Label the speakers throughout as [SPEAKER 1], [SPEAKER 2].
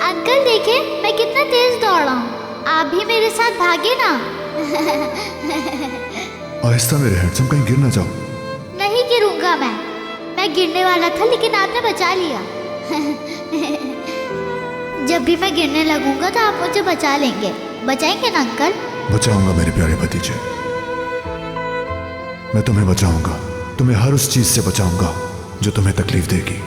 [SPEAKER 1] Uncle देखिए मैं कितना तेज दौड़ा हूँ, आप भी मेरे साथ भागे ना।
[SPEAKER 2] आहिस्ता मेरे हैंडसम, कहीं गिर ना जाओ।
[SPEAKER 1] नहीं गिरूंगा मैं गिरने वाला था लेकिन आपने बचा लिया। जब भी मैं गिरने लगूंगा तो आप मुझे बचा लेंगे, बचाएंगे ना अंकल?
[SPEAKER 2] बचाऊंगा मेरे प्यारे भतीजे, मैं तुम्हें बचाऊंगा, तुम्हें हर उस चीज से बचाऊंगा जो तुम्हें तकलीफ देगी।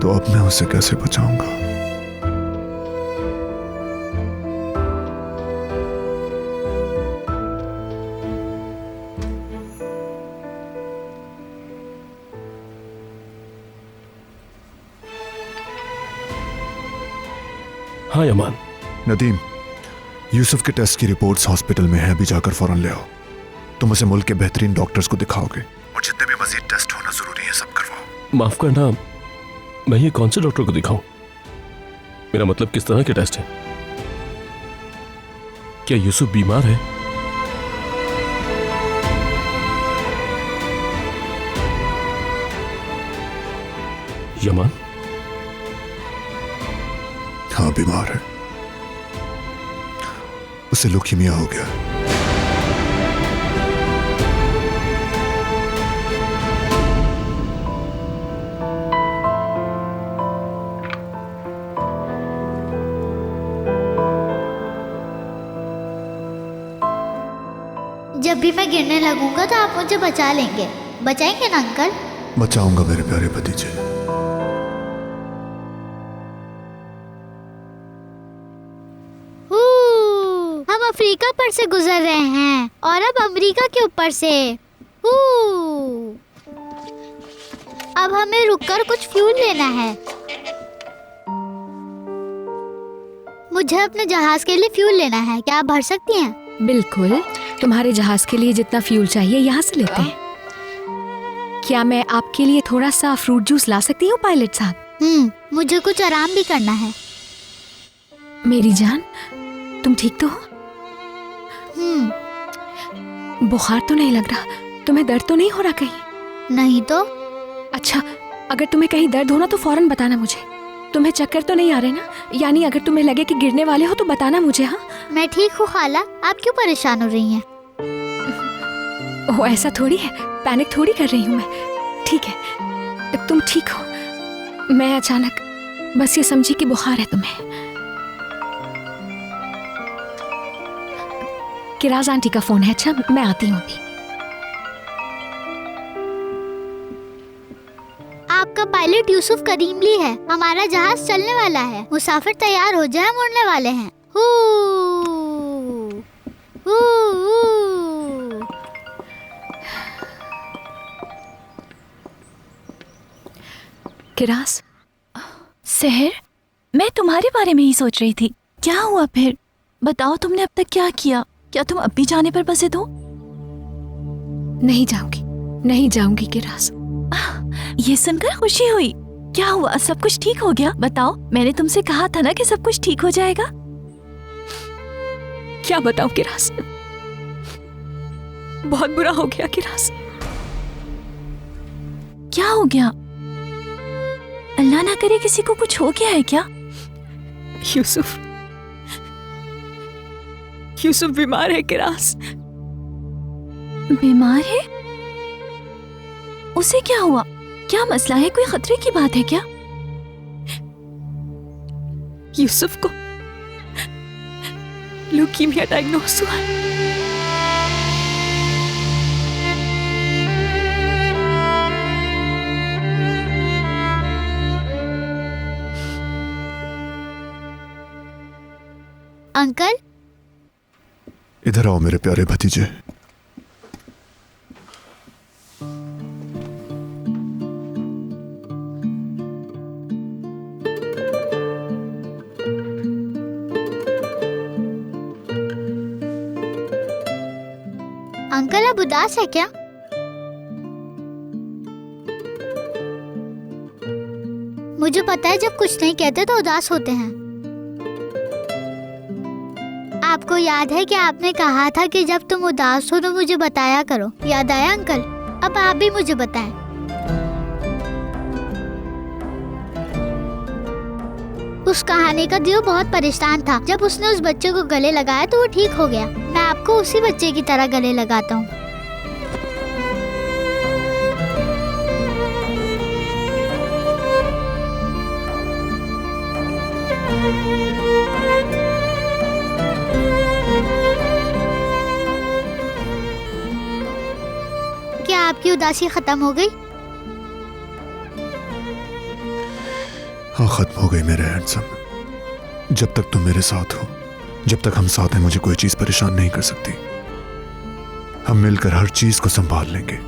[SPEAKER 2] तो अब मैं उसे कैसे बचाऊंगा?
[SPEAKER 3] हाँ यमान।
[SPEAKER 2] नदीम, यूसुफ के टेस्ट की रिपोर्ट्स हॉस्पिटल में है, अभी जाकर फौरन ले आओ। तुम उसे मुल्क के बेहतरीन डॉक्टर्स को दिखाओगे और जितने भी मजीद टेस्ट होना जरूरी है सब करवाओ।
[SPEAKER 3] माफ करना, मैं ये कौन से डॉक्टर को दिखाऊं? मेरा मतलब किस तरह के टेस्ट है? क्या यूसुफ बीमार है? यमान?
[SPEAKER 2] हाँ बीमार है, उसे लुकीमिया हो गया है।
[SPEAKER 1] जब भी मैं गिरने लगूंगा तो आप मुझे बचा लेंगे, बचाएंगे ना अंकल?
[SPEAKER 2] बचाऊंगा मेरे प्यारे भतीजे।
[SPEAKER 1] हम अफ्रीका पर से गुजर रहे हैं और अब अमेरिका के ऊपर से। अब हमें रुककर कुछ फ्यूल लेना है। मुझे अपने जहाज के लिए फ्यूल लेना है, क्या आप भर सकती हैं?
[SPEAKER 4] बिल्कुल, तुम्हारे जहाज के लिए जितना फ्यूल चाहिए यहाँ से लेते हैं। क्या मैं आपके लिए थोड़ा सा फ्रूट जूस ला सकती हूँ पायलट साहब?
[SPEAKER 1] मुझे कुछ आराम भी करना है।
[SPEAKER 4] मेरी जान, तुम ठीक तो हो? बुखार तो नहीं लग रहा? तुम्हें दर्द तो नहीं हो रहा कहीं?
[SPEAKER 1] नहीं तो।
[SPEAKER 4] अच्छा, अगर तुम्हें कहीं दर्द हो ना तो फौरन बताना मुझे। तुम्हें चक्कर तो नहीं आ रहे ना? यानी अगर तुम्हें लगे कि गिरने वाले हो तो बताना मुझे। हाँ,
[SPEAKER 1] मैं ठीक हूँ खाला, आप क्यों परेशान हो रही हैं?
[SPEAKER 4] ओह ऐसा थोड़ी है, पैनिक थोड़ी कर रही हूँ मैं। ठीक है, तुम ठीक हो। मैं अचानक बस ये समझी कि बुखार है तुम्हें। किराज आंटी का फोन है। अच्छा, मैं आती हूँ अभी।
[SPEAKER 1] आपका पायलट यूसुफ करीमली है, हमारा जहाज चलने वाला है, मुसाफिर तैयार हो जाए, मुड़ने वाले हैं।
[SPEAKER 4] किराज,
[SPEAKER 5] सहर, मैं तुम्हारे बारे में ही सोच रही थी। क्या हुआ फिर? बताओ, तुमने अब तक क्या किया? क्या तुम अब भी जाने पर बसे हो?
[SPEAKER 4] नहीं जाऊंगी, नहीं जाऊंगी किराज।
[SPEAKER 5] ये सुनकर खुशी हुई। क्या हुआ, सब कुछ ठीक हो गया? बताओ, मैंने तुमसे कहा था ना कि सब कुछ ठीक हो जाएगा।
[SPEAKER 4] क्या बताऊं किराज, बहुत बुरा हो गया किराज।
[SPEAKER 5] क्या हो गया? अल्लाह ना करे किसी को कुछ हो गया है क्या?
[SPEAKER 4] यूसुफ बीमार है किराज।
[SPEAKER 5] बीमार है? उसे क्या हुआ? क्या मसला है? कोई खतरे की बात है क्या?
[SPEAKER 4] यूसुफ को ल्यूकीमिया डायग्नोस हुआ है।
[SPEAKER 1] अंकल,
[SPEAKER 2] इधर आओ मेरे प्यारे भतीजे।
[SPEAKER 1] अंकल आप उदास है क्या? मुझे पता है जब कुछ नहीं कहते तो उदास होते हैं। आपको याद है कि आपने कहा था कि जब तुम उदास हो तो मुझे बताया करो। याद आया अंकल? अब आप भी मुझे बताएं। उस कहानी का दियो बहुत परेशान था। जब उसने उस बच्चे को गले लगाया तो वो ठीक हो गया। मैं आपको उसी बच्चे की तरह गले लगाता हूँ। क्या आपकी उदासी खत्म हो गई?
[SPEAKER 2] हाँ, खत्म हो गई मेरे हैंडसम। जब तक तुम मेरे साथ हो, जब तक हम साथ हैं, मुझे कोई चीज परेशान नहीं कर सकती। हम मिलकर हर चीज को संभाल लेंगे।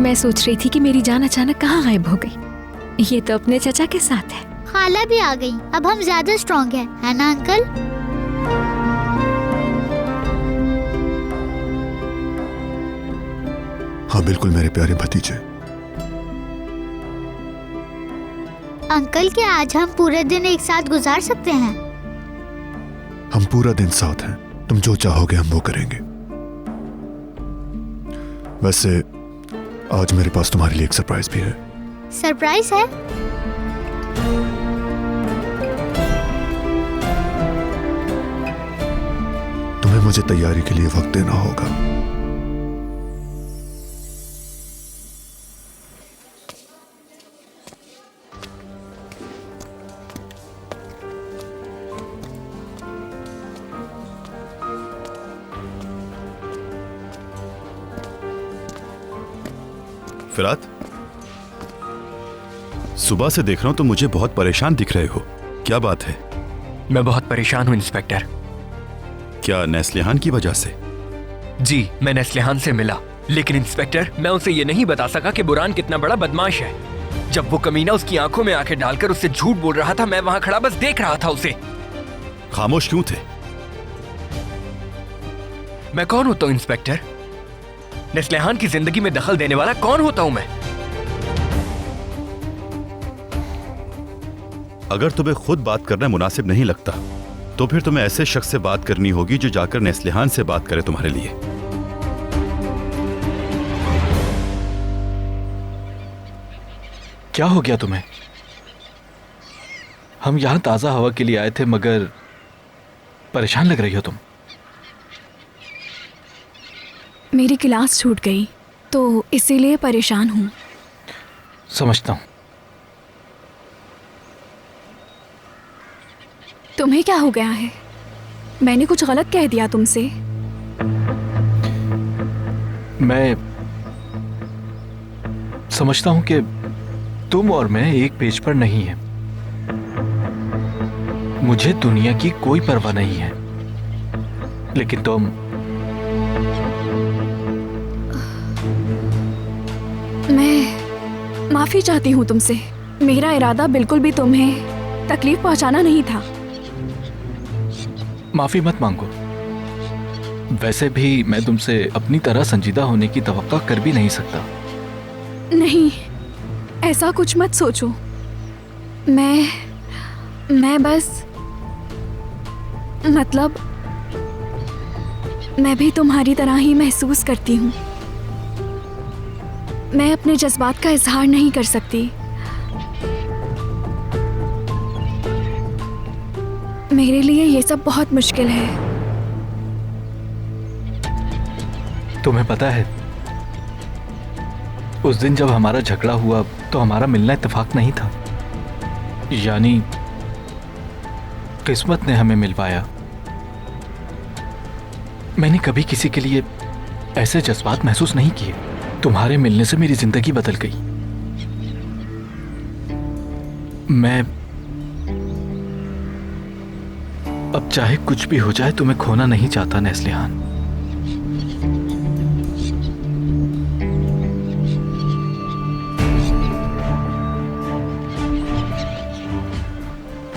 [SPEAKER 4] मैं सोच रही थी कि मेरी जान अचानक कहाँ गायब हो गई। ये तो अपने चचा के साथ है।
[SPEAKER 1] खाला भी आ गई। अब हम ज्यादा स्ट्रॉन्ग है ना अंकल?
[SPEAKER 2] हाँ बिल्कुल मेरे प्यारे भतीजे।
[SPEAKER 1] अंकल क्या आज हम पूरे दिन एक साथ गुजार सकते हैं?
[SPEAKER 2] हम पूरा दिन साथ हैं। तुम जो चाहोगे हम वो करेंगे। वैसे आज मेरे पास तुम्हारे लिए एक सरप्राइज भी है।
[SPEAKER 1] सरप्राइज है?
[SPEAKER 2] तुम्हें मुझे तैयारी के लिए वक्त देना होगा।
[SPEAKER 6] फिरात, सुबह से देख रहा हूं तो मुझे बहुत परेशान दिख रहे हो। क्या बात है?
[SPEAKER 7] मैं बहुत परेशान हूं इंस्पेक्टर।
[SPEAKER 6] क्या नेस्लिहान की वजह से?
[SPEAKER 7] जी, मैं नेस्लिहान से मिला, लेकिन इंस्पेक्टर मैं उसे ये नहीं बता सका कि बुरान कितना बड़ा बदमाश है। जब वो कमीना उसकी आंखों में आंखें डालकर उससे झूठ बोल रहा था, मैं वहां खड़ा बस देख रहा था उसे।
[SPEAKER 6] खामोश क्यों थे?
[SPEAKER 7] मैं कौन होता हूं इंस्पेक्टर? नेस्लिहान की जिंदगी में दखल देने वाला कौन होता हूं मैं?
[SPEAKER 6] अगर तुम्हें खुद बात करना मुनासिब नहीं लगता तो फिर तुम्हें ऐसे शख्स से बात करनी होगी जो जाकर नेस्लिहान से बात करे तुम्हारे लिए।
[SPEAKER 8] क्या हो गया तुम्हें? हम यहां ताजा हवा के लिए आए थे, मगर परेशान लग रही हो तुम।
[SPEAKER 4] मेरी क्लास छूट गई तो इसीलिए परेशान हूँ।
[SPEAKER 8] समझता हूं।
[SPEAKER 4] तुम्हें क्या हो गया है? मैंने कुछ गलत कह दिया तुमसे?
[SPEAKER 8] मैं समझता हूं कि तुम और मैं एक पेज पर नहीं हैं। मुझे दुनिया की कोई परवाह नहीं है, लेकिन तुम
[SPEAKER 4] मैं माफी चाहती हूँ तुमसे। मेरा इरादा बिल्कुल भी तुम्हें तकलीफ पहुंचाना नहीं था।
[SPEAKER 8] माफी मत मांगो। वैसे भी मैं तुमसे अपनी तरह संजीदा होने की तवक्का कर भी नहीं सकता।
[SPEAKER 4] नहीं, ऐसा कुछ मत सोचो। मैं बस मतलब मैं भी तुम्हारी तरह ही महसूस करती हूँ। मैं अपने जज्बात का इजहार नहीं कर सकती। मेरे लिए ये सब बहुत मुश्किल है।
[SPEAKER 8] तुम्हें पता है, उस दिन जब हमारा झगड़ा हुआ तो हमारा मिलना इत्तेफाक नहीं था। यानी किस्मत ने हमें मिलवाया। मैंने कभी किसी के लिए ऐसे जज्बात महसूस नहीं किए। तुम्हारे मिलने से मेरी जिंदगी बदल गई। मैं अब चाहे कुछ भी हो जाए तुम्हें खोना नहीं चाहता नेस्लिहान।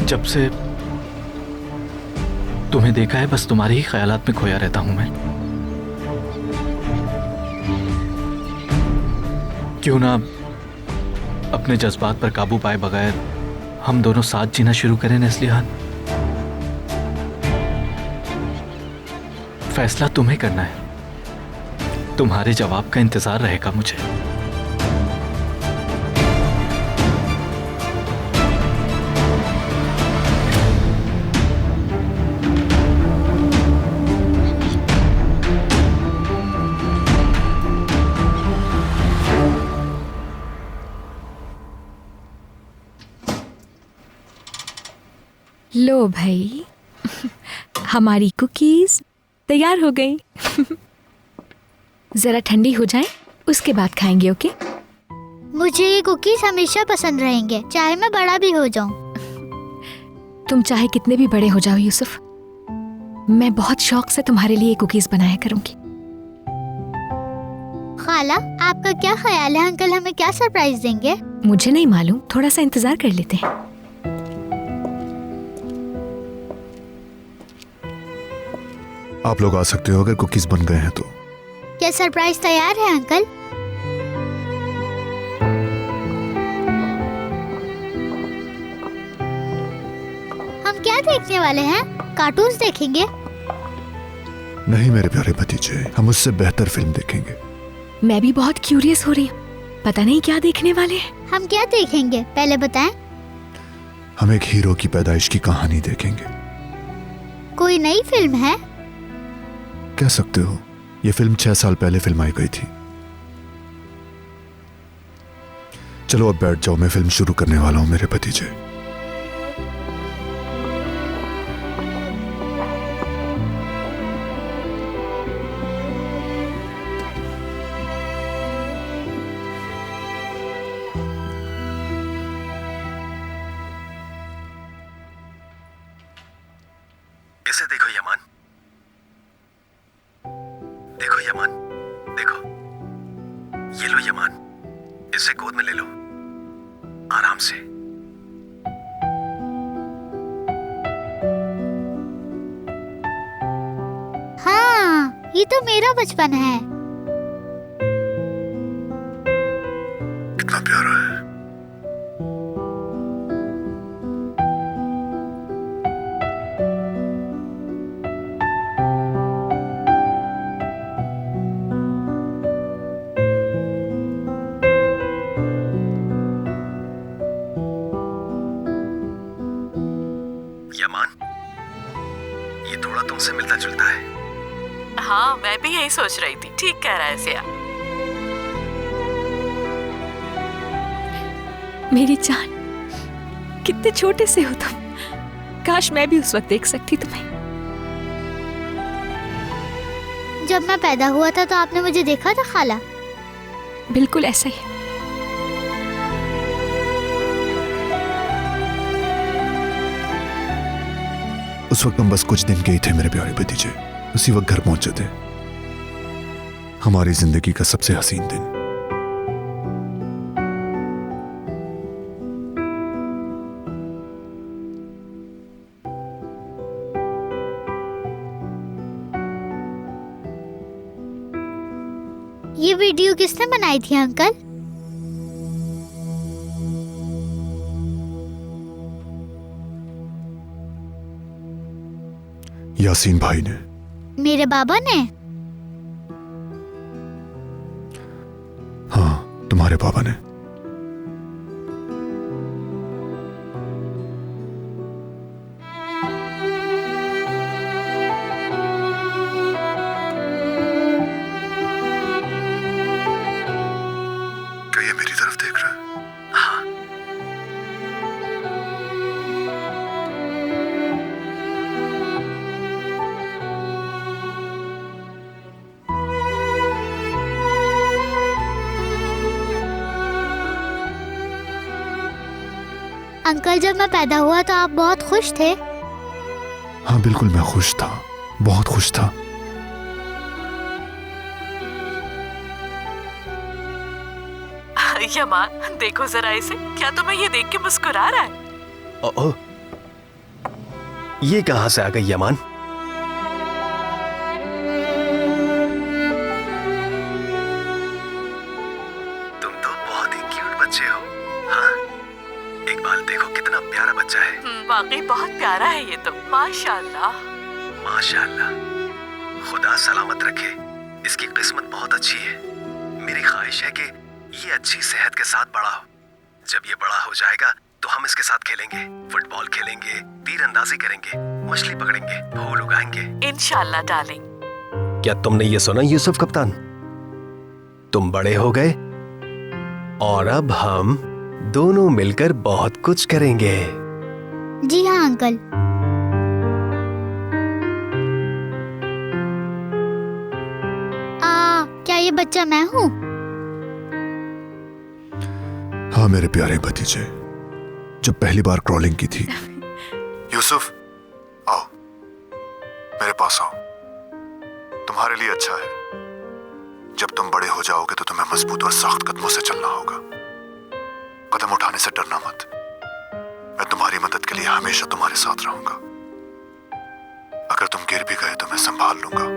[SPEAKER 8] जब से तुम्हें देखा है बस तुम्हारे ही ख्यालात में खोया रहता हूं मैं। क्यों ना अपने जज्बात पर काबू पाए बगैर हम दोनों साथ जीना शुरू करें नेस्लिहान। फैसला तुम्हें करना है। तुम्हारे जवाब का इंतजार रहेगा मुझे।
[SPEAKER 4] लो भाई, हमारी कुकीज तैयार हो गई। जरा ठंडी हो जाए उसके बाद खाएंगे, ओके?
[SPEAKER 1] मुझे ये कुकीज हमेशा पसंद रहेंगे, चाहे मैं बड़ा भी हो जाऊं।
[SPEAKER 4] तुम चाहे कितने भी बड़े हो जाओ यूसुफ, मैं बहुत शौक से तुम्हारे लिए कुकीज बनाया करूंगी।
[SPEAKER 1] खाला, आपका क्या ख्याल है? अंकल हमें क्या सरप्राइज देंगे?
[SPEAKER 4] मुझे नहीं मालूम, थोड़ा सा इंतजार कर लेते हैं।
[SPEAKER 2] आप लोग आ सकते हो अगर कुकीज बन गए हैं तो।
[SPEAKER 1] क्या सरप्राइज तैयार है अंकल? हम क्या देखने वाले हैं? कार्टून्स देखेंगे?
[SPEAKER 2] नहीं मेरे प्यारे भतीजे, हम उससे बेहतर फिल्म देखेंगे।
[SPEAKER 4] मैं भी बहुत क्यूरियस हो रही हूँ, पता नहीं क्या देखने वाले हैं।
[SPEAKER 1] हम क्या देखेंगे पहले बताएं?
[SPEAKER 2] हम एक हीरो की पैदाइश की कहानी देखेंगे।
[SPEAKER 1] कोई नई फिल्म है?
[SPEAKER 2] कह सकते हो, यह फिल्म 6 साल पहले फिल्माई गई थी। चलो अब बैठ जाओ, मैं फिल्म शुरू करने वाला हूं मेरे भतीजे।
[SPEAKER 9] इसे देखो यमान, देखो यमान, देखो। ये लो यमान, इसे गोद में ले लो आराम से।
[SPEAKER 1] हाँ, ये तो मेरा बचपन है।
[SPEAKER 2] कितना प्यारा है।
[SPEAKER 9] यमान, ये थोड़ा तुमसे मिलता जुलता है।
[SPEAKER 10] हाँ, मैं भी यही सोच रही थी। ठीक कह रहा है सिया।
[SPEAKER 4] मेरी जान, कितने छोटे से हो तुम। काश मैं भी उस वक्त देख सकती तुम्हें।
[SPEAKER 1] जब मैं पैदा हुआ था तो आपने मुझे देखा था खाला?
[SPEAKER 4] बिल्कुल ऐसा ही।
[SPEAKER 2] उस वक्त हम बस कुछ दिन के ही थे मेरे प्यारे भतीजे। उसी वक्त घर पहुंचे थे। हमारी जिंदगी का सबसे हसीन दिन।
[SPEAKER 1] ये वीडियो किसने बनाई थी अंकल?
[SPEAKER 2] यासीन भाई ने।
[SPEAKER 1] मेरे बाबा ने?
[SPEAKER 2] हाँ, तुम्हारे पापा ने। क्या ये मेरी तरफ देख रहा है?
[SPEAKER 9] हाँ,
[SPEAKER 1] अंकल जब मैं पैदा हुआ तो आप बहुत खुश थे।
[SPEAKER 2] हाँ बिल्कुल, मैं खुश था, बहुत खुश था।
[SPEAKER 10] यमान देखो जरा इसे, क्या तुम्हें ये देख के मुस्कुरा रहा है?
[SPEAKER 9] ओह, ये कहां से आ गई यमान? तुम तो बहुत ही क्यूट बच्चे हो। हाँ, एक बार देखो कितना प्यारा बच्चा है।
[SPEAKER 10] वाकई बहुत प्यारा है ये तो, माशाल्लाह।
[SPEAKER 9] माशाल्लाह, खुदा सलामत रखे। इसकी किस्मत बहुत अच्छी है। मेरी ख्वाहिश है कि ये अच्छी सेहत के साथ बड़ा हो। जब ये बड़ा हो जाएगा तो हम इसके साथ खेलेंगे, फुटबॉल खेलेंगे, तीरंदाजी करेंगे, मछली पकड़ेंगे, फूल उगाएंगे।
[SPEAKER 10] इंशाल्लाह डार्लिंग।
[SPEAKER 9] क्या तुमने ये सुना यूसुफ कप्तान? तुम बड़े हो गए और अब हम दोनों मिलकर बहुत कुछ करेंगे।
[SPEAKER 1] जी हाँ अंकल। क्या ये बच्चा मैं हूँ?
[SPEAKER 2] हाँ मेरे प्यारे भतीजे, जब पहली बार क्रॉलिंग की थी। यूसुफ आओ, मेरे पास आओ। तुम्हारे लिए अच्छा है, जब तुम बड़े हो जाओगे तो तुम्हें मजबूत और सख्त कदमों से चलना होगा। कदम उठाने से डरना मत। मैं तुम्हारी मदद के लिए हमेशा तुम्हारे साथ रहूंगा। अगर तुम गिर भी गए तो मैं संभाल लूंगा।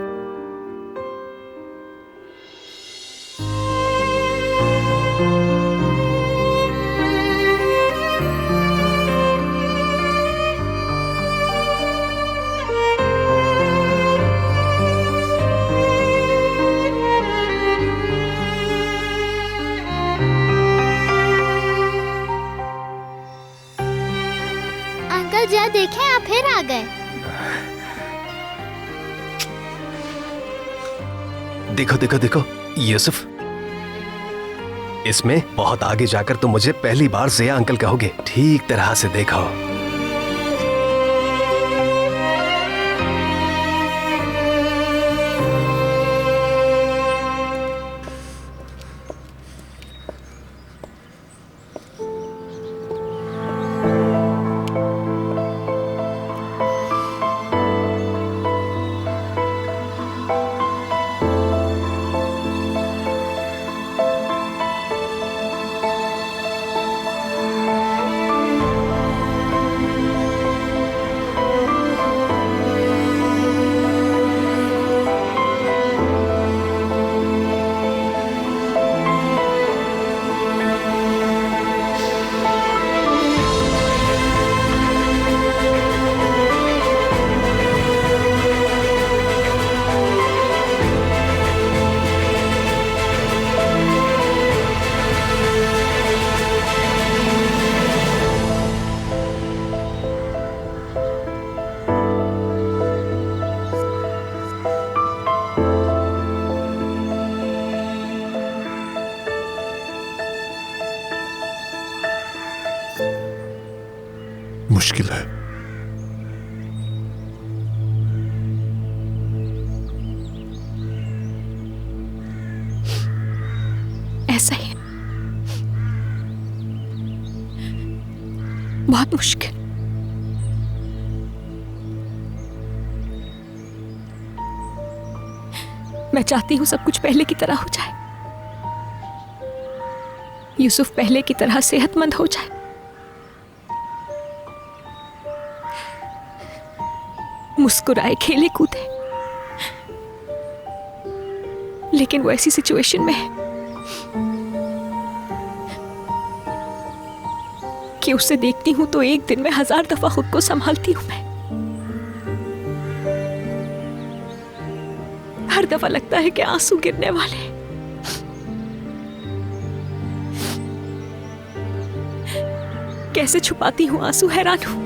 [SPEAKER 1] जरा देखें, आप फिर आ गए।
[SPEAKER 9] देखो देखो देखो यूसुफ, इसमें बहुत आगे जाकर तुम मुझे पहली बार ज़िया अंकल कहोगे। ठीक तरह से देखो।
[SPEAKER 2] मुश्किल है।
[SPEAKER 4] ऐसा ही बहुत मुश्किल। मैं चाहती हूं सब कुछ पहले की तरह हो जाए। यूसुफ पहले की तरह सेहतमंद हो जाए। मुस्कुराए, खेले कूदे। लेकिन वो ऐसी सिचुएशन में है कि उसे देखती हूं तो एक दिन में 1000 दफा खुद को संभालती हूं मैं। हर दफा लगता है कि आंसू गिरने वाले हैं। कैसे छुपाती हूं आंसू, हैरान हूं।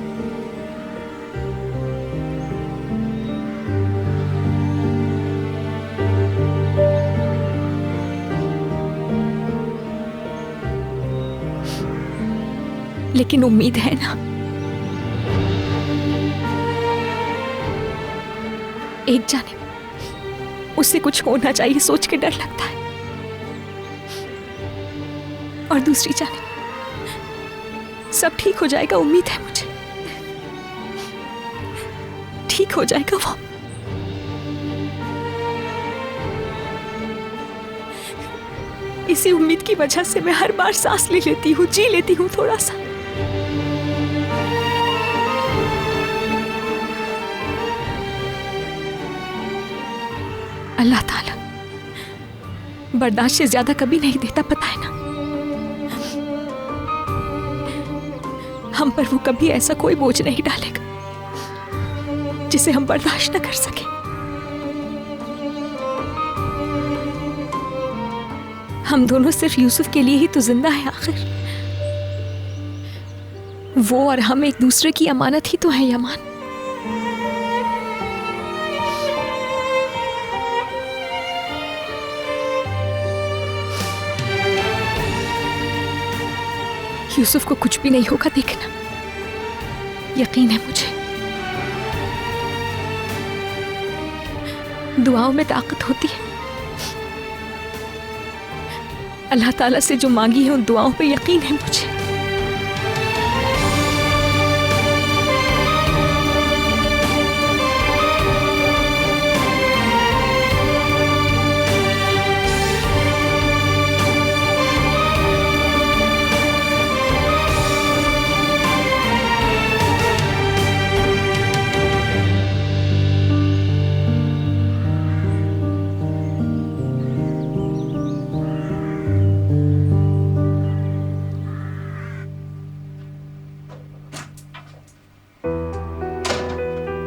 [SPEAKER 4] लेकिन उम्मीद है ना, एक जाने उससे कुछ होना चाहिए सोच के डर लगता है, और दूसरी जाने सब ठीक हो जाएगा, उम्मीद है मुझे। ठीक हो जाएगा वो। इसी उम्मीद की वजह से मैं हर बार सांस ले लेती हूँ, जी लेती हूँ थोड़ा सा। अल्लाह ताला बर्दाश्त से ज्यादा कभी नहीं देता, पता है ना। हम पर वो कभी ऐसा कोई बोझ नहीं डालेगा जिसे हम बर्दाश्त न कर सके। हम दोनों सिर्फ यूसुफ के लिए ही तो जिंदा है आखिर। वो और हम एक दूसरे की अमानत ही तो है यमान। यूसुफ को कुछ भी नहीं होगा, देखना, यकीन है मुझे। दुआओं में ताकत होती है। अल्लाह ताला से जो मांगी है उन दुआओं पे यकीन है मुझे।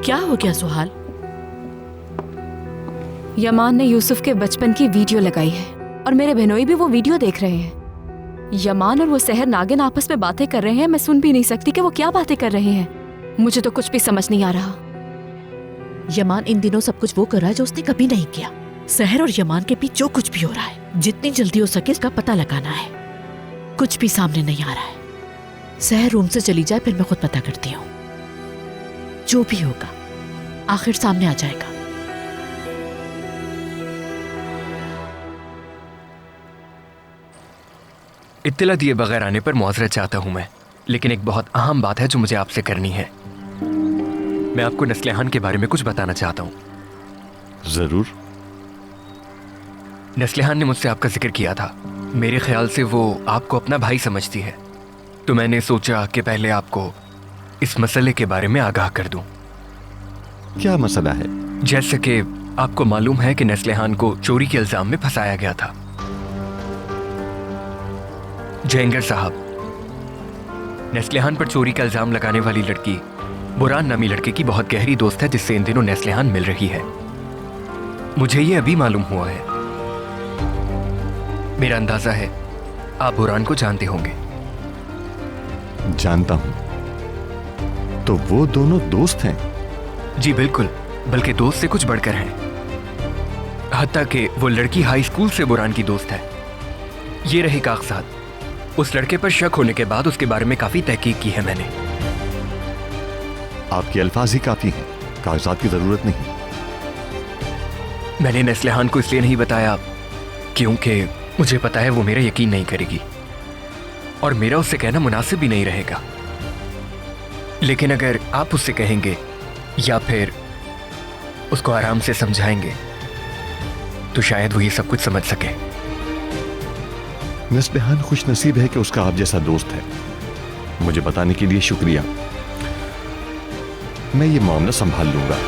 [SPEAKER 10] क्या हो गया सुहाल?
[SPEAKER 4] यमान ने यूसुफ के बचपन की वीडियो लगाई है और मेरे बहनोई भी वो वीडियो देख रहे हैं। यमान और वो सहर नागिन आपस में बातें कर रहे हैं। मैं सुन भी नहीं सकती कि वो क्या बातें कर रहे हैं। मुझे तो कुछ भी समझ नहीं आ रहा।
[SPEAKER 10] यमान इन दिनों सब कुछ वो कर रहा है जो उसने कभी नहीं किया। सहर और यमान के बीच जो कुछ भी हो रहा है, जितनी जल्दी हो सके इसका पता लगाना है। कुछ भी सामने नहीं आ रहा है। सहर रूम से चली जाए, फिर मैं खुद पता करती हूँ। जो भी होगा आखिर सामने आ जाएगा।
[SPEAKER 7] इत्तला दिए बगैर आने पर मुआवजा चाहता हूं मैं, लेकिन एक बहुत अहम बात है जो मुझे आपसे करनी है। मैं आपको नस्लेहान के बारे में कुछ बताना चाहता हूं।
[SPEAKER 6] जरूर।
[SPEAKER 7] नस्लेहान ने मुझसे आपका जिक्र किया था। मेरे ख्याल से वो आपको अपना भाई समझती है, तो मैंने सोचा कि पहले आपको इस मसले के बारे में आगाह कर दूं।
[SPEAKER 6] क्या मसला है?
[SPEAKER 7] जैसे कि आपको मालूम है कि नस्लेहान को चोरी के इल्जाम में फंसाया गया था। जयंगर साहब, नस्लेहान पर चोरी का इल्जाम लगाने वाली लड़की बुरान नामी लड़के की बहुत गहरी दोस्त है, जिससे इन दिनों नस्लेहान मिल रही है। मुझे ये अभी मालूम हुआ है। मेरा अंदाजा है आप बुरान को जानते होंगे।
[SPEAKER 6] जानता हूं। तो वो दोनों दोस्त हैं?
[SPEAKER 7] जी बिल्कुल, बल्कि दोस्त से कुछ बढ़कर हैं। हत्ता कि वो लड़की हाई स्कूल से बुरान की दोस्त है। ये रहे कागजात। उस लड़के पर शक होने के बाद उसके बारे में काफी तहकीक की है मैंने।
[SPEAKER 6] आपके अल्फाज ही काफी हैं, कागजात की जरूरत नहीं।
[SPEAKER 7] मैंने नस्लेहान को इसलिए नहीं बताया क्योंकि मुझे पता है वो मेरा यकीन नहीं करेगी और मेरा उससे कहना मुनासिब भी नहीं रहेगा। लेकिन अगर आप उससे कहेंगे या फिर उसको आराम से समझाएंगे तो शायद वो ये सब कुछ समझ सके।
[SPEAKER 6] नस्लेहान खुश नसीब है कि उसका आप जैसा दोस्त है। मुझे बताने के लिए शुक्रिया। मैं ये मामला संभाल लूंगा।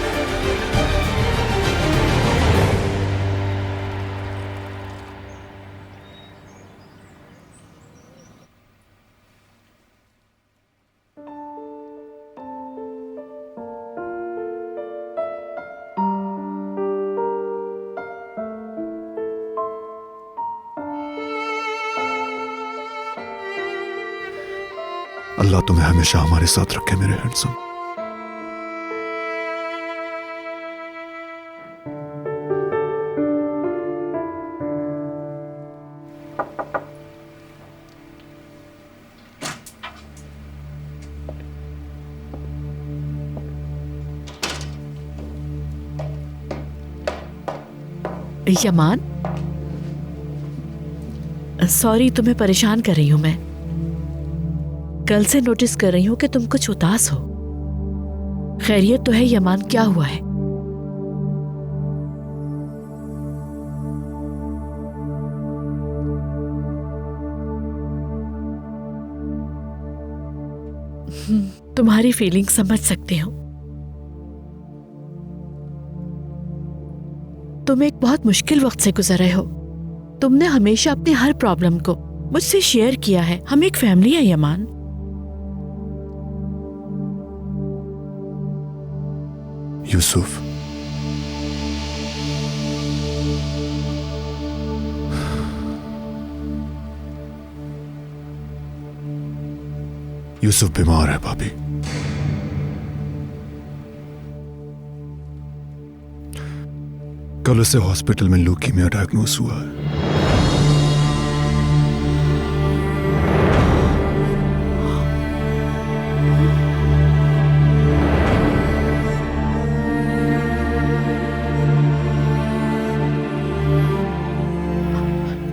[SPEAKER 2] अल्लाह तुम्हें हमेशा हमारे साथ रखे मेरे हैंडसम।
[SPEAKER 10] यमान, सॉरी तुम्हें परेशान कर रही हूं मैं। कल से नोटिस कर रही हूँ कि तुम कुछ उदास हो। खैरियत तो है यमान, क्या हुआ है? तुम्हारी फीलिंग समझ सकती हूँ। तुम एक बहुत मुश्किल वक्त से गुजर रहे हो। तुमने हमेशा अपनी हर प्रॉब्लम को मुझसे शेयर किया है। हम एक फैमिली है यमान।
[SPEAKER 2] यूसुफ, यूसुफ बीमार है भाभी। कल उसे हॉस्पिटल में ल्यूकीमिया डायग्नोस हुआ है।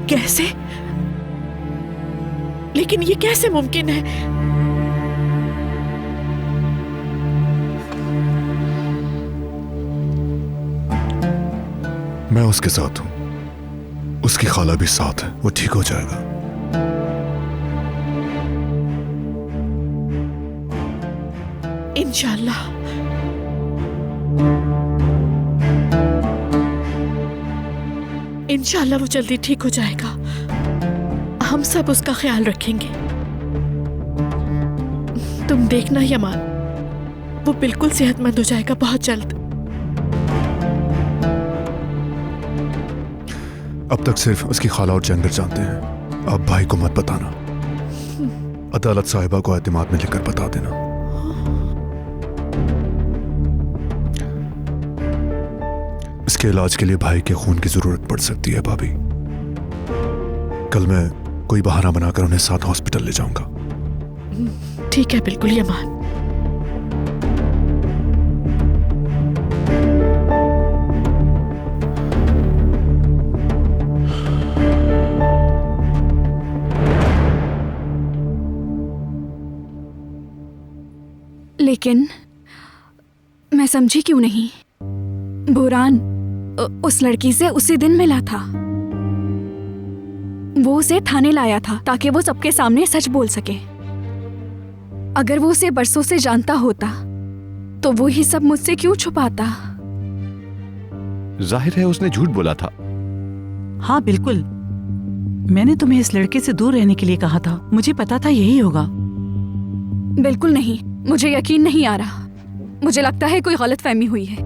[SPEAKER 10] कैसे? लेकिन ये कैसे मुमकिन है?
[SPEAKER 2] मैं उसके साथ हूं, उसकी खाला भी साथ है, वो ठीक हो जाएगा।
[SPEAKER 10] इंशाल्लाह। इंशाल्लाह वो जल्दी ठीक हो जाएगा। हम सब उसका ख्याल रखेंगे। तुम देखना यमान, वो बिल्कुल सेहतमंद हो जाएगा बहुत जल्द।
[SPEAKER 2] अब तक सिर्फ उसकी खाला और जंगर जानते हैं। अब भाई को मत बताना। अदालत साहिबा को एतमाद में लिखकर बता देना। इसके इलाज के लिए भाई के खून की जरूरत पड़ सकती है भाभी। कल मैं कोई बहाना बनाकर उन्हें साथ हॉस्पिटल ले जाऊंगा।
[SPEAKER 10] ठीक है, बिल्कुल यमान।
[SPEAKER 4] लेकिन मैं समझी क्यों नहीं। बुरान उस लड़की से उसी दिन मिला था। वो उसे थाने लाया था ताकि वो सबके सामने सच बोल सके। अगर वो उसे बरसों से जानता होता तो वो ही सब मुझसे क्यों छुपाता?
[SPEAKER 6] जाहिर है उसने झूठ बोला था।
[SPEAKER 11] हाँ बिल्कुल, मैंने तुम्हें इस लड़के से दूर रहने के लिए कहा था। मुझे पता था यही होगा।
[SPEAKER 4] बिल्कुल नहीं, मुझे यकीन नहीं आ रहा। मुझे लगता है कोई गलतफहमी हुई है।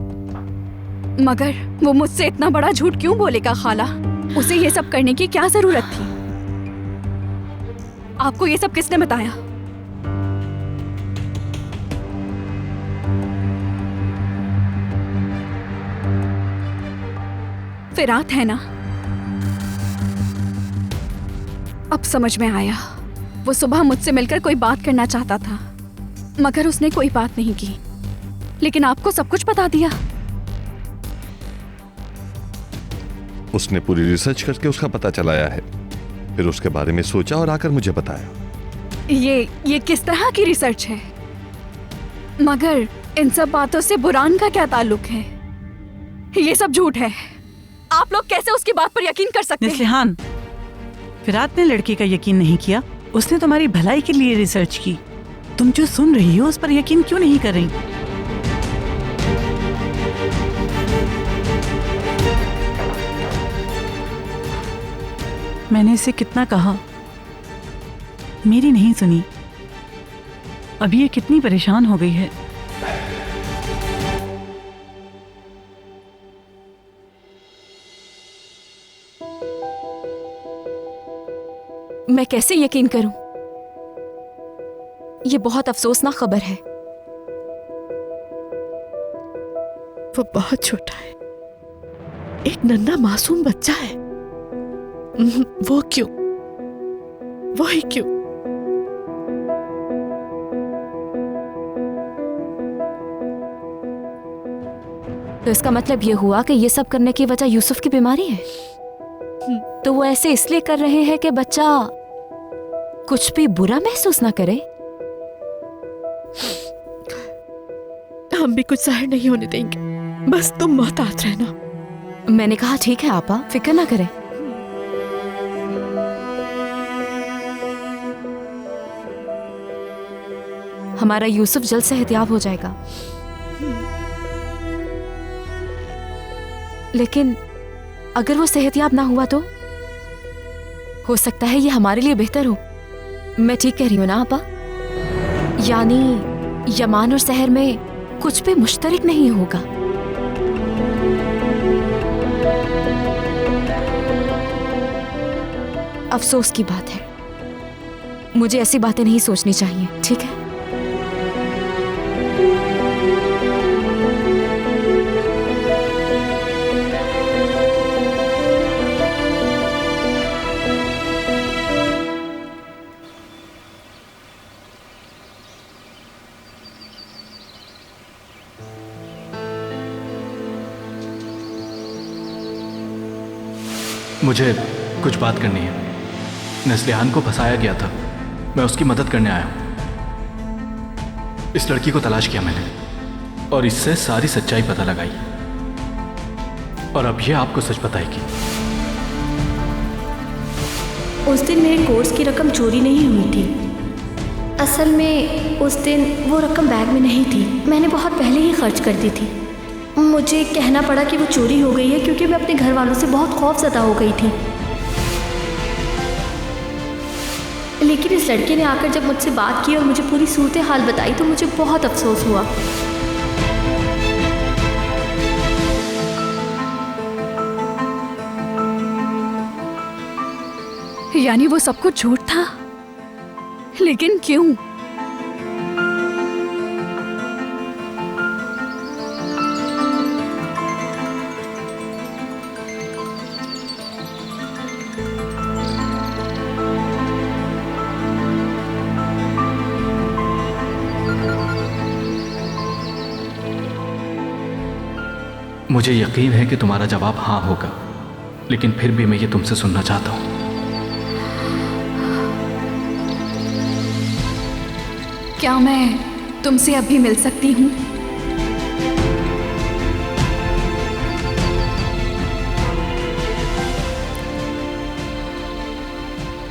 [SPEAKER 4] मगर वो मुझसे इतना बड़ा झूठ क्यों बोलेगा खाला? उसे ये सब करने की क्या जरूरत थी? आपको ये सब किसने बताया? फिरात है ना? अब समझ में आया। वो सुबह मुझसे मिलकर कोई बात करना चाहता था, मगर उसने कोई बात नहीं की। लेकिन आपको सब कुछ बता दिया।
[SPEAKER 12] उसने पूरी रिसर्च करके उसका पता चलाया है, फिर उसके बारे में सोचा और आकर मुझे बताया।
[SPEAKER 4] ये किस तरह की रिसर्च है? मगर इन सब बातों से बुरान का क्या ताल्लुक है? ये सब झूठ है। आप लोग कैसे उसकी बात पर यकीन कर सकते हैं?
[SPEAKER 11] निस्लिहान, फिरात ने लड़की का यकीन नहीं किया। उसने तुम्हारी भलाई के लिए रिसर्च की। तुम जो सुन रही हो उस पर यकीन क्यों नहीं कर रही? मैंने इसे कितना कहा, मेरी नहीं सुनी। अभी ये कितनी परेशान हो गई है।
[SPEAKER 4] मैं कैसे यकीन करूं? ये बहुत अफसोसनाक खबर है।
[SPEAKER 10] वो बहुत छोटा है, एक नन्हा मासूम बच्चा है। वो क्यों? वो ही क्यों?
[SPEAKER 4] तो इसका मतलब ये हुआ कि ये सब करने की वजह यूसुफ की बीमारी है। तो वो ऐसे इसलिए कर रहे हैं कि बच्चा कुछ भी बुरा महसूस ना करे।
[SPEAKER 10] हम भी कुछ सहर नहीं होने देंगे, बस तुम मोहतात रहना।
[SPEAKER 4] मैंने कहा ठीक है आपा, फिक्र ना करें। हमारा यूसुफ जल्द सेहतयाब हो जाएगा। लेकिन अगर वो सेहतयाब ना हुआ तो हो सकता है ये हमारे लिए बेहतर हो। मैं ठीक कह रही हूं ना आपा? यानी यमान और सहर में कुछ भी मुश्तरक नहीं होगा। अफसोस की बात है, मुझे ऐसी बातें नहीं सोचनी चाहिए, ठीक है?
[SPEAKER 8] मुझे कुछ बात करनी है। नेस्लिहान को फंसाया गया था, मैं उसकी मदद करने आया हूं। इस लड़की को तलाश किया मैंने और इससे सारी सच्चाई पता लगाई, और अब ये आपको सच बताएगी।
[SPEAKER 13] उस दिन मेरे कोर्स की रकम चोरी नहीं हुई थी। असल में उस दिन वो रकम बैग में नहीं थी, मैंने बहुत पहले ही खर्च कर दी थी। मुझे कहना पड़ा कि वो चोरी हो गई है क्योंकि मैं अपने घर वालों से बहुत खौफज़दा हो गई थी। लेकिन इस लड़के ने आकर जब मुझसे बात की और मुझे पूरी सूरत हाल बताई तो मुझे बहुत अफसोस हुआ।
[SPEAKER 4] यानी वो सब कुछ झूठ था, लेकिन क्यों?
[SPEAKER 8] मुझे यकीन है कि तुम्हारा जवाब हाँ होगा, लेकिन फिर भी मैं ये तुमसे सुनना चाहता हूं।
[SPEAKER 4] क्या मैं तुमसे अभी मिल सकती हूँ?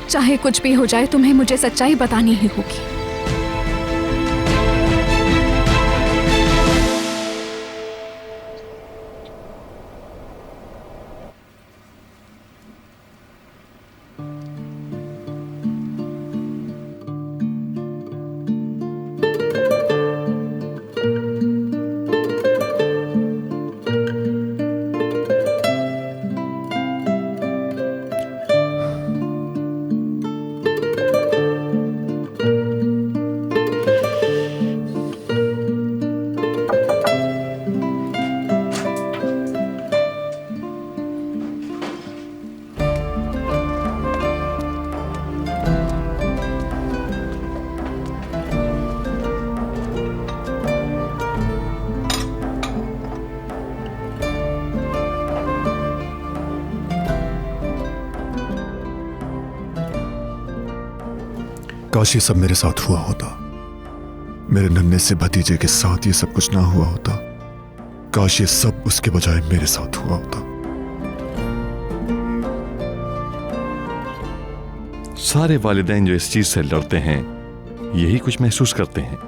[SPEAKER 4] चाहे कुछ भी हो जाए, तुम्हें मुझे सच्चाई बतानी ही होगी।
[SPEAKER 2] काश ये सब मेरे साथ हुआ होता, मेरे नन्हे से भतीजे के साथ ये सब कुछ ना हुआ होता। काश ये सब उसके बजाय मेरे साथ हुआ होता।
[SPEAKER 12] सारे वालिदैन जो इस चीज से लड़ते हैं यही कुछ महसूस करते हैं,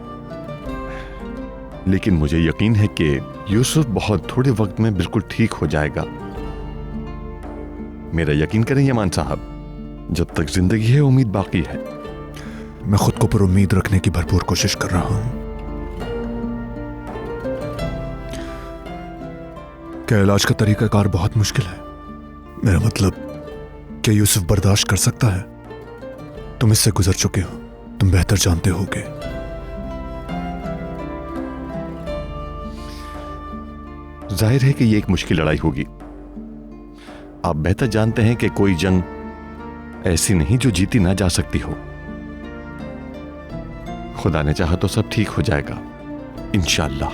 [SPEAKER 12] लेकिन मुझे यकीन है कि यूसुफ बहुत थोड़े वक्त में बिल्कुल ठीक हो जाएगा। मेरा यकीन करें यमान साहब, जब तक जिंदगी है उम्मीद बाकी है।
[SPEAKER 2] मैं खुद को पर उम्मीद रखने की भरपूर कोशिश कर रहा हूं। क्या इलाज का तरीकाकार बहुत मुश्किल है? मेरा मतलब, क्या यूसुफ बर्दाश्त कर सकता है? तुम इससे गुजर चुके हो, तुम बेहतर जानते होगे।
[SPEAKER 12] जाहिर है कि यह एक मुश्किल लड़ाई होगी। आप बेहतर जानते हैं कि कोई जंग ऐसी नहीं जो जीती ना जा सकती हो। खुदा ने चाहा तो सब ठीक हो जाएगा इंशाअल्लाह।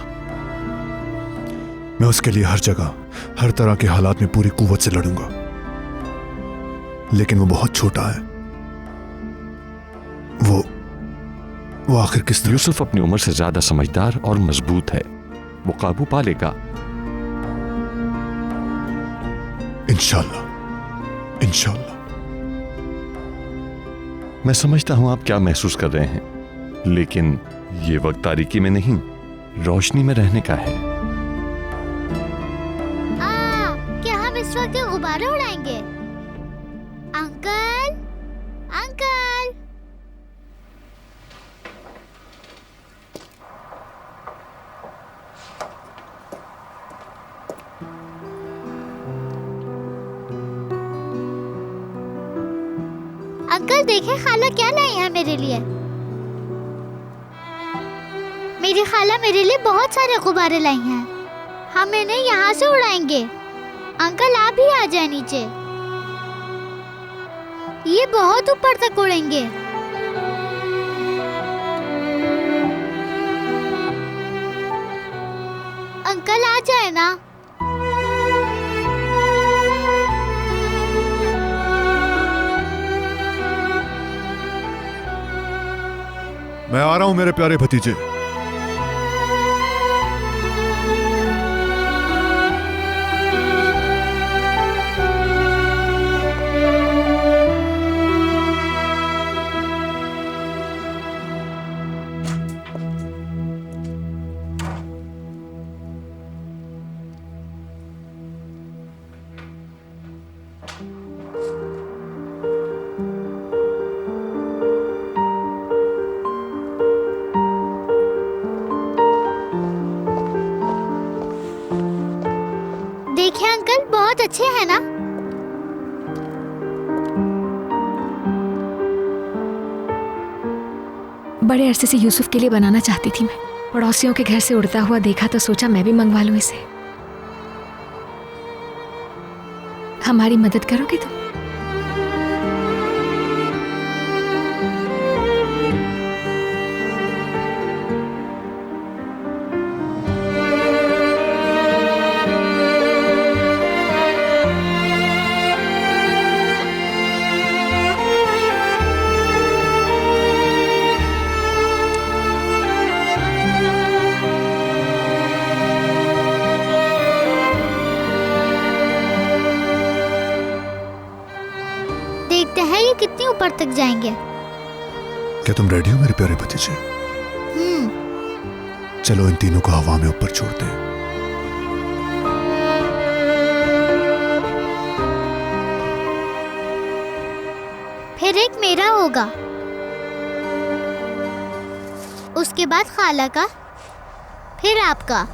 [SPEAKER 2] मैं उसके लिए हर जगह, हर तरह के हालात में पूरी कुव्वत से लड़ूंगा, लेकिन वो बहुत छोटा है। वो आखिर किस तरह?
[SPEAKER 12] यूसुफ अपनी उम्र से ज्यादा समझदार और मजबूत है, वो काबू पा लेगा।
[SPEAKER 2] इंशाल्लाह, इंशाल्लाह।
[SPEAKER 12] मैं समझता हूं आप क्या महसूस कर रहे हैं, लेकिन ये वक्त तारीकी में नहीं, रोशनी में रहने का है।
[SPEAKER 1] क्या हम इस वक्त गुब्बारे उड़ाएंगे? Uncle, uncle. अंकल देखें खाला क्या लाई है मेरे लिए। मेरी खाला मेरे लिए बहुत सारे गुब्बारे लाई हैं। हम इन्हें यहाँ से उड़ाएंगे। अंकल आप भी आ जाए नीचे, ये बहुत ऊपर तक उड़ेंगे। अंकल आ जाए ना।
[SPEAKER 2] मैं आ रहा हूं मेरे प्यारे भतीजे।
[SPEAKER 1] देखिए अंकल बहुत अच्छे हैं ना।
[SPEAKER 4] बड़े अरसे से यूसुफ के लिए बनाना चाहती थी मैं। पड़ोसियों के घर से उड़ता हुआ देखा तो सोचा मैं भी मंगवा लूं इसे। हमारी मदद करोगे तुम?
[SPEAKER 1] देखते हैं ये कितनी ऊपर तक जाएंगे।
[SPEAKER 2] क्या तुम रेडी हो मेरे प्यारे भतीजे? चलो इन तीनों को हवा में ऊपर छोड़ते हैं।
[SPEAKER 1] फिर एक मेरा होगा, उसके बाद खाला का, फिर आपका।